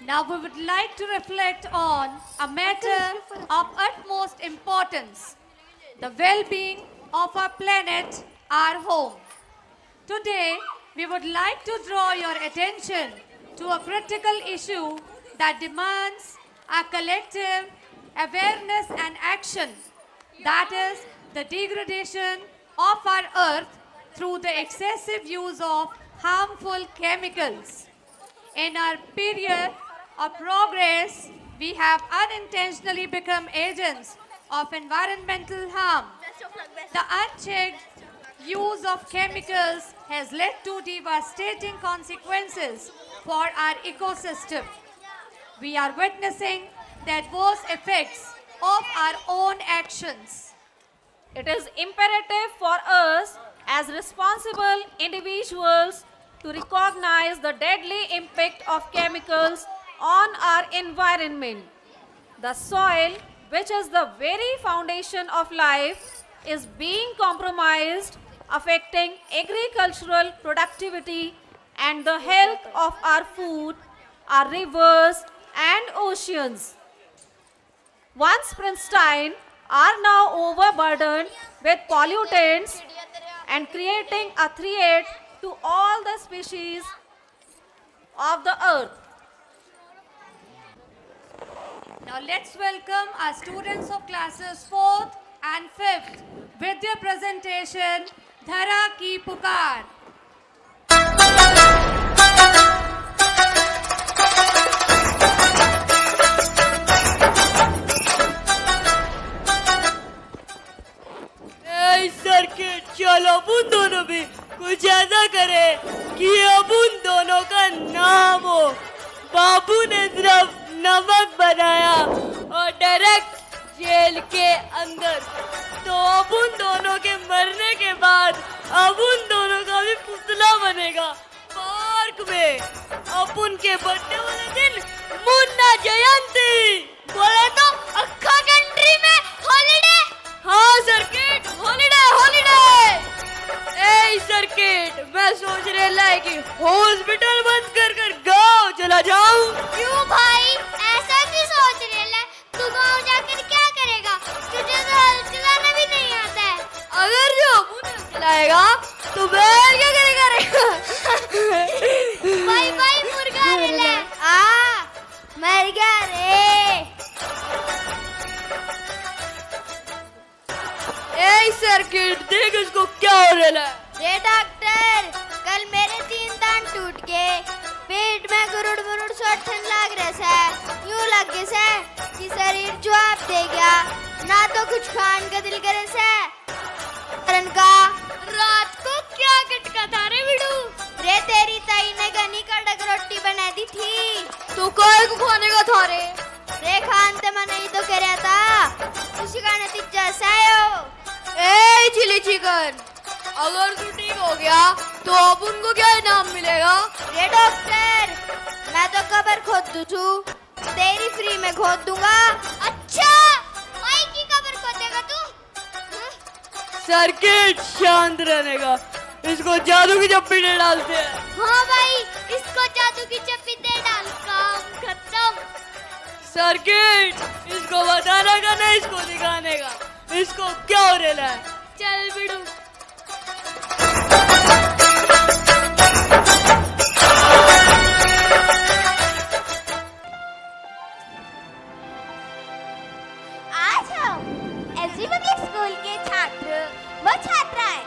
Now we would like to reflect on a matter of utmost importance, the well-being of our planet, our home. Today, we would like to draw your attention to a critical issue that demands a collective awareness and action, that is the degradation of our earth through the excessive use of harmful chemicals. In our period of progress, we have unintentionally become agents of environmental harm. The unchecked use of chemicals has led to devastating consequences for our ecosystem. We are witnessing the adverse effects of our own actions. It is imperative for us as responsible individuals to recognize the deadly impact of chemicals on our environment. The soil, which is the very foundation of life, is being compromised, affecting agricultural productivity and the health of our food, our rivers and oceans. Once pristine, are now overburdened with pollutants and creating a threat to all the species of the earth. Now let's welcome our students of classes 4th and 5th with their presentation, Dhara Ki Pukar. Circuit चलो अब उन दोनों भी कुछ ऐसा करे कि अब उन दोनों का नाम हो। बाबू ने सिर्फ नमक बनाया और डायरेक्ट जेल के अंदर, तो अब उन दोनों के मरने के बाद अब उन दोनों का भी पुतला बनेगा पार्क में। अब उनके बर्थडे वाले दिन मुन्ना जयंती बोले तो अक्खा कंट्री में हॉलिडे। हाँ सर्किट, हॉलिडे हॉलिडे। ए सर्किट, मैं सोच रहा है कि हॉस्पिटल बंद कर कर गाँव चला जाऊं। क्यों भाई, ऐसा क्यों सोच रहे है? तू गाँव जाकर क्या करेगा? तुझे तो हल चलाना भी नहीं आता है। अगर जो मुन्ना चलाएगा तो मैं क्या करेगा? भाई भाई मुर्गा ले आ, मर गया रे। ए सर्किट, देख इसको क्या हो रहा है। रे डॉक्टर, कल मेरे 3 दांत टूट गए, पेट में गुरुड़ मुरुड़ सोठन लग रहा है, यूं लग गया है कि शरीर जवाब दे गया, ना तो कुछ खान का दिल करे से। का रात को क्या कटका था रे बिडू? रे तेरी ताई ने घनी कड़क रोटी बना दी थी। तो काय को खाने का था रे? रे खान ते मना ही तो करे था, उसी का नतीजा सायो। ए चिली चिकन, अगर तू ठीक हो गया तो अब उनको क्या इनाम मिलेगा? रे डॉक्टर, मैं तो कब्र खोद दूँ, तेरी फ्री में खोद दूंगा। अच्छा, माई की कब्र खोदेगा तू? सर्किट शांत रहने का, इसको जादू की चप्पी में डालते हैं। हाँ भाई, इसको जादू की चप्पी दे डाल, काम खत्म। सर्किट, इसको बताना का नहीं, इसको दिखाने का। इसको क्या हो रहा है? चल बिडू। आज हम एसवी पब्लिक स्कूल के छात्र व छात्राएं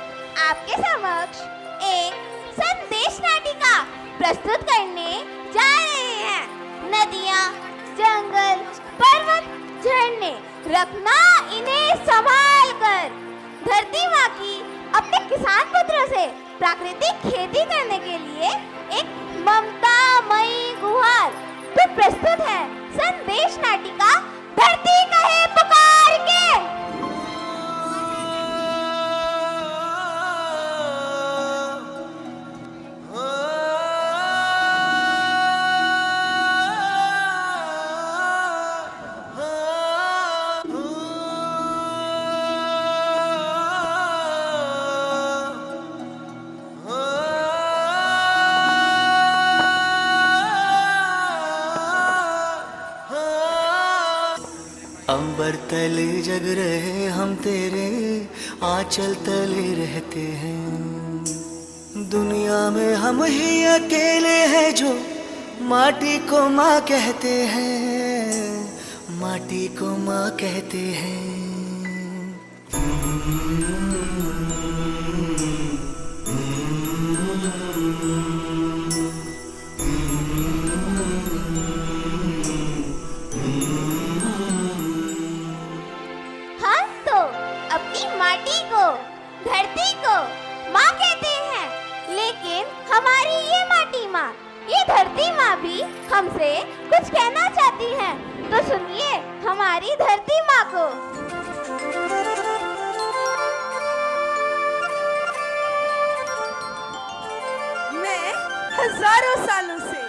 आपके समक्ष एक संदेश नाटिका प्रस्तुत करने जा रहे हैं। नदियाँ, जंगल, पर्वत, झरने, रखना इन्हें संभाल कर। धरती माँ की अपने किसान पुत्रों से प्राकृतिक खेती करने के लिए एक ममतामयी गुहार। तो प्रस्तुत है संदेश नाटिका धरती कहे पुकार के। अंबर तले जग रहे हम तेरे आंचल तले रहते हैं। दुनिया में हम ही अकेले हैं जो माटी को माँ कहते हैं, माटी को माँ कहते हैं। हाँ तो अपनी माटी को, धरती को माँ कहते हैं, लेकिन हमारी ये माटी माँ, ये धरती माँ भी हमसे कुछ कहना चाहती हैं। तो सुनिए हमारी धरती माँ को। मैं हजारों सालों से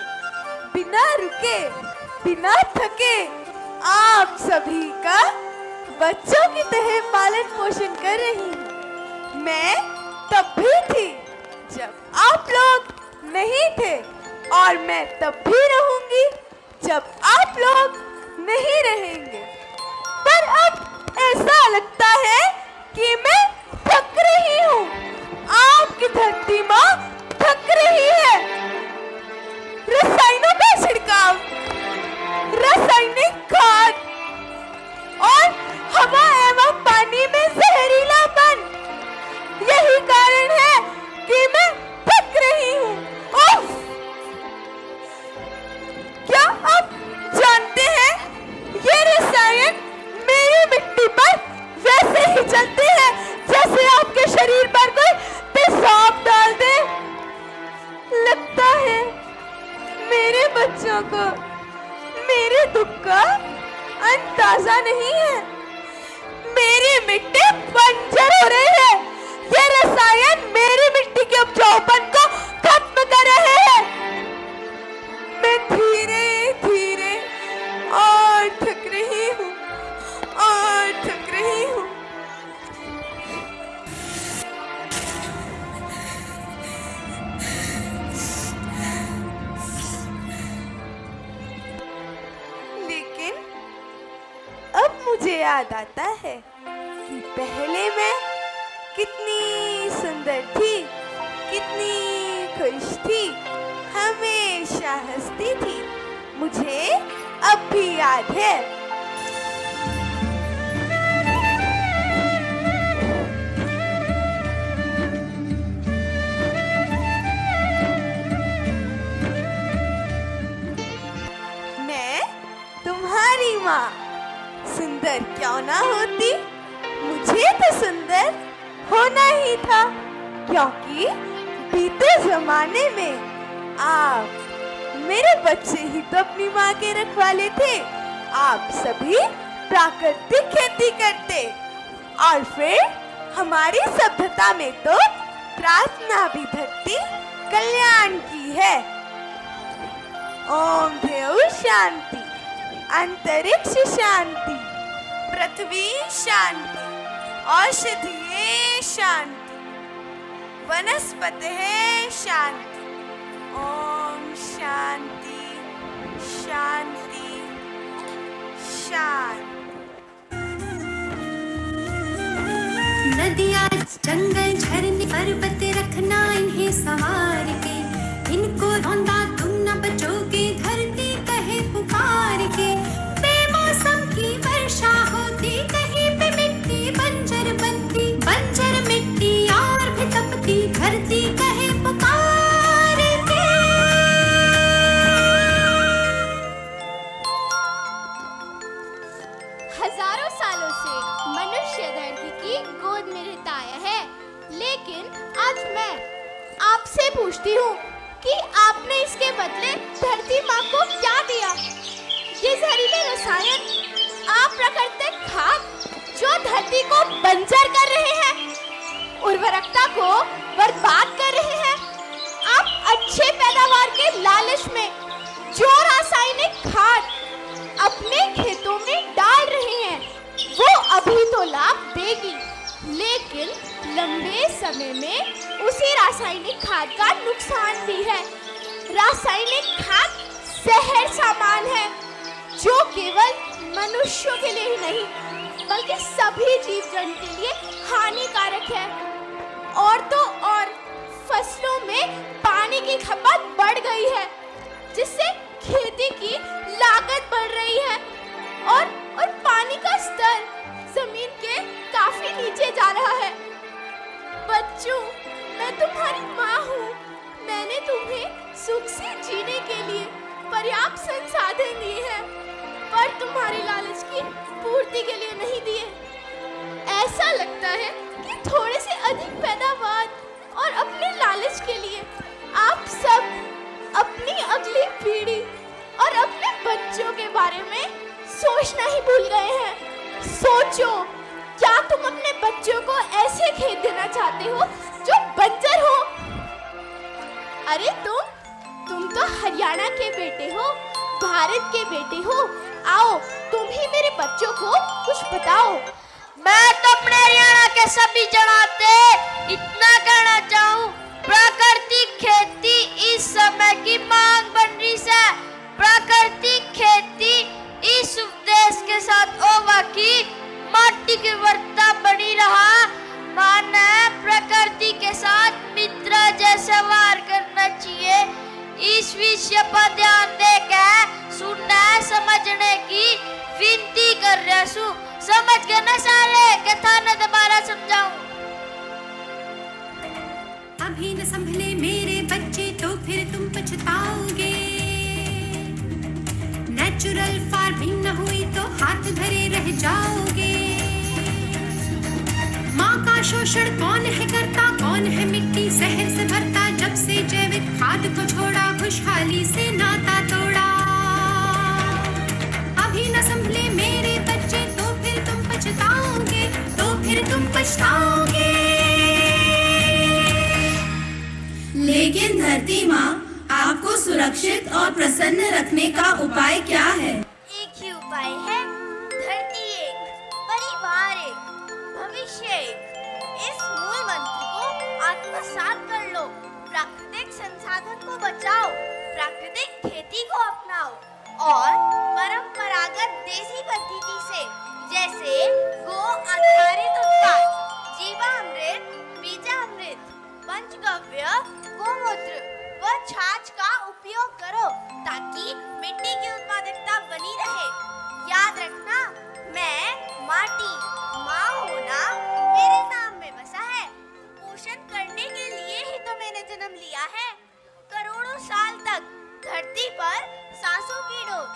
बिना रुके, बिना थके आप सभी का बच्चों की तरह पालन पोषण कर रही हूँ। मैं तब भी थी जब आप लोग नहीं थे, और मैं तब भी रहूंगी जब आप लोग नहीं रहेंगे। पर अब ऐसा लगता है कि मैं थक रही हूँ, आपकी धरती माँ थक रही है। रसायनों का छिड़काव, रासायनिक खाद और हवा एवं पानी में जहरीलापन, यही कारण है कि मैं थक रही हूँ। उफ! क्या आप जानते हैं ये रसायन मेरी मिट्टी पर वैसे ही चलते हैं जैसे आपके शरीर पर कोई पेशाब डाल दे। लगता है मेरे बच्चों को मेरे दुख का अंदाजा नहीं है। मेरी मिट्टी बंजर हो रही है। ये रसायन मेरी मिट्टी के उपजाऊपन को खत्म कर रहे हैं। मैं धीरे धीरे और थक रही हूँ, और थक रही हूँ। लेकिन अब मुझे याद आता है कि पहले मैं कितनी सुंदर थी, कितनी खुश थी, हमेशा हंसती थी। मुझे अब भी याद है। मैं तुम्हारी माँ सुंदर क्यों ना होती, मुझे तो सुंदर होना ही था, क्योंकि बीते जमाने में आप मेरे बच्चे ही तो अपनी माँ के रखवाले थे। आप सभी प्राकृतिक खेती करते, और फिर हमारी सभ्यता में तो प्रार्थना भी धरती कल्याण की है। ओम देव शांति, अंतरिक्ष शांति, पृथ्वी शांति, औषधीय शांति, वनस्पति शांति। ओम शांति शांति शांति। नदियाँ जंगल झरने पर्वत रखना इन्हें संवार के, इनको रौंदा तुम न बचोगे धरती कहे पुकार के। बेमौसम की वर्षा होती कहीं पे मिट्टी बंजर बनती, बंजर मिट्टी और भी तपती धरती कहे पुकार के। हजारों सालों से मनुष्य धरती की गोद में रहता आया है, लेकिन आज मैं आपसे पूछती हूँ कि आपने इसके बदले धरती माँ को क्या दिया? ये जहरीले रसायन, अप्राकृतिक खाद जो धरती को बंजर कर रहे हैं, उर्वरकता को बर्बाद कर रहे हैं। आप अच्छे पैदावार के लालच में जो रासायनिक खाद अपने खेतों में डाल रहे हैं, वो अभी तो लाभ देगी, लेकिन लंबे समय में उसी रासायनिक खाद का नुकसान भी है। रासायनिक खाद जहर सामान है जो केवल मनुष्यों के लिए ही नहीं बल्कि सभी जीव जंतु के लिए हानिकारक है। और तो और फसलों में पानी की खपत बढ़ गई है, जिससे खेती की लागत बढ़ रही है और पानी का स्तर जमीन के काफी नीचे जा रहा है। बच्चों, मैं तुम्हारी माँ हूँ। मैंने तुम्हें सुख से जीने के लिए पर्याप्त संसाधन दिए हैं, पर तुम्हारे लालच की पूर्ति के लिए नहीं दिए। ऐसा लगता है कि थोड़े से अधिक पैदावार और अपने लालच के लिए आप सब अपनी अगली पीढ़ी और अपने बच्चों के बारे में सोचना ही भूल गए हैं। सोचो, क्या तुम अपने बच्चों को ऐसे खेत देना चाहते हो जो बंजर हो? अरे तुम तो हरियाणा के बेटे हो, भारत के बेटे हो। आओ, तुम ही मेरे बच्चों को कुछ बताओ। मैं तो अपने हरियाणा के सभी जनाते इतना कहना चाहूँ, प्राकृतिक खेती इस समय की मांग बन रही है। प्राकृतिक खेती इस उपदेश के साथ होगा कि माटी की उर्वरता बनी रहा। माना प्रकृति के साथ मित्र जैसे व्यवहार करना चाहिए। इस विषय पर ध्यान देकर सुनने समझने की विनती कर रहा हूँ। समझ के न सारे कथा न दोबारा समझाऊं। अभी न संभले मेरे बच्चे तो फिर तुम पछताओगे। नेचुरल फार्मिंग न हुई तो हाथ धरे रह जाओगे। माँ का शोषण कौन है करता, कौन है मिट्टी जहर से भरता। जब से जैविक खाद को छोड़ा, खुशहाली से नाता तोड़ा। अभी न संभले मेरे बच्चे तो फिर तुम पछताओगे, तो फिर तुम पछताओगे। लेकिन धरती माँ, आपको सुरक्षित और प्रसन्न रखने का उपाय क्या है? एक ही उपाय है, धरती एक, परिवार एक, भविष्य एक। इस मूल मंत्र को आत्मसात कर लो। प्राकृतिक संसाधन को बचाओ, प्राकृतिक खेती को अपनाओ और परंपरागत देसी पद्धति से, जैसे गो आधारित उत्पाद, जीवामृत, बीजामृत, पंचगव्य, गोमूत्र व छाछ का उपयोग करो ताकि मिट्टी की उत्पादकता बनी रहे। याद रखना, मैं माटी, माँ होना मेरे नाम में बसा है। पोषण करने के लिए ही तो मैंने जन्म लिया है। करोड़ों साल तक धरती पर सांसों की डोर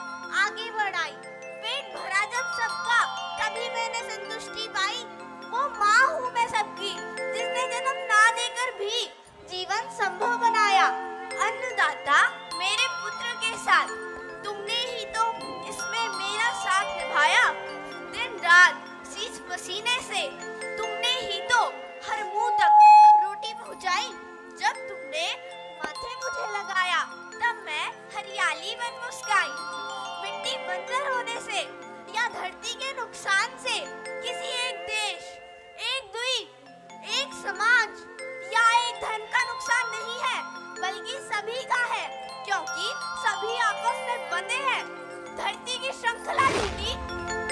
आगे बढ़ाई। पेट भरा जब सबका, तभी मैंने संतुष्टि पाई। वो माँ हूँ मैं सबकी, जिसने जन्म ना देकर भी जीवन संभव बनाया। अन्नदाता मेरे पुत्र के साथ, तुमने ही तो इसमें मेरा साथ निभाया। दिन रात सींच पसीने से तुमने ही तो हर मुंह तक रोटी पहुंचाई। जब तुमने माथे मुझे लगाया, तब मैं हरियाली बन मुस्काई। मिट्टी बंजर होने से या धरती के नुकसान से किसी एक देश, एक द्वीप, एक समाज या एक धन का नुकसान नहीं है, बल्कि सभी का है, क्योंकि सभी आपस में बंधे हैं। धरती की श्रृंखला टूटी,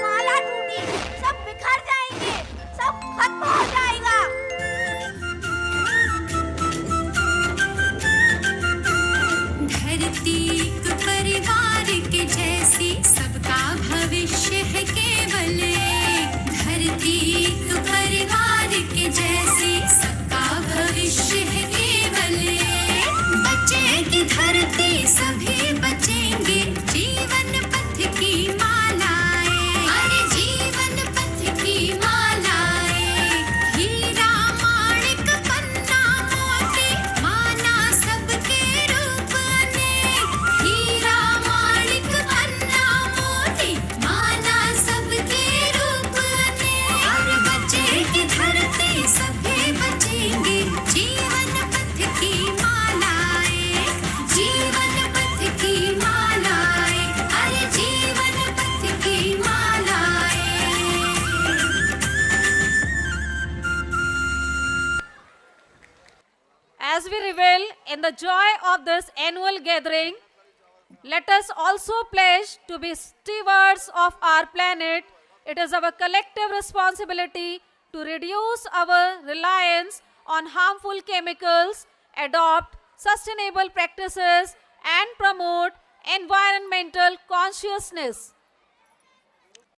माला टूटी, सब बिखर जाएंगे, सब खत्म हो जाएगा। धरती एक परिवार के जैसी, सबका भविष्य है केवल एक। धरती एक परिवार के जैसी, सबका भविष्य है केवल एक। बचेगी धरती, सभी बचेंगे, जीवन पथ की मालाएं। अरे जीवन पथ की मालाएं। हीरा माणिक पन्ना मोती, माना सबके रूप अनेक। हीरा माणिक पन्ना मोती, माना सबके रूप अनेक। और बचेगी धरती, सभी बचेंगे, जीवन पथ की मालाएं। जीवन पथ की मालाएं। अरे जीवन पथ की मालाएं। As we revel in the joy of this annual gathering, Let us also pledge to be stewards of our planet. It is our collective responsibility to reduce our reliance on harmful chemicals, adopt sustainable practices, and promote environmental consciousness.